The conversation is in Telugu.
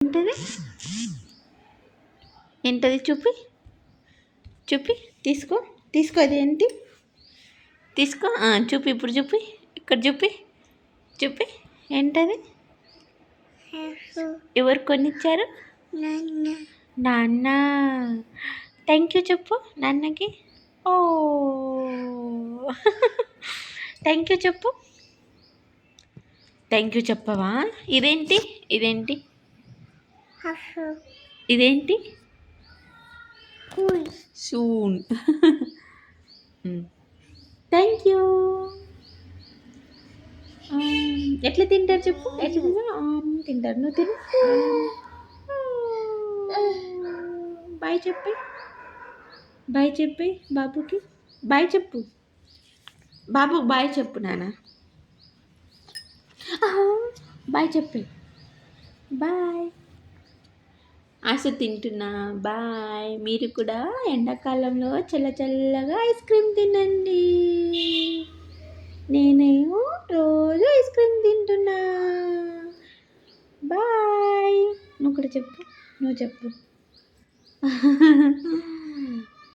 ఏంటది ఏంటది చూపి చూపి తీసుకో తీసుకో అది ఏంటి తీసుకో చూపి ఇప్పుడు చూపి ఇక్కడ చూపి చూపి ఏంటది ఎవరు కొనిచ్చారు నాన్న థ్యాంక్ యూ చెప్పు నాన్నకి ఓ థ్యాంక్ యూ చెప్పు థ్యాంక్ యూ చెప్పవా ఇదేంటి ఇదేంటి ఇదేంటి షూన్ థ్యాంక్ యూ ఎట్లా తింటారు చెప్పు ఎట్లా తింటారు తింటారు నువ్వు తిను బాయ్ చెప్పి బాయ్ చెప్పి బాబుకి బాయ్ చెప్పు బాబు బాయ్ చెప్పు నాన్న బాయ్ చెప్పి బాయ్ ఆశ తింటున్నా బాయ్ మీరు కూడా ఎండాకాలంలో చల్లగా ఐస్ క్రీమ్ తినండి నేనేమో రోజు ఐస్ క్రీమ్ తింటున్నా బాయ్ నువ్వు కూడా చెప్పు నువ్వు చెప్పు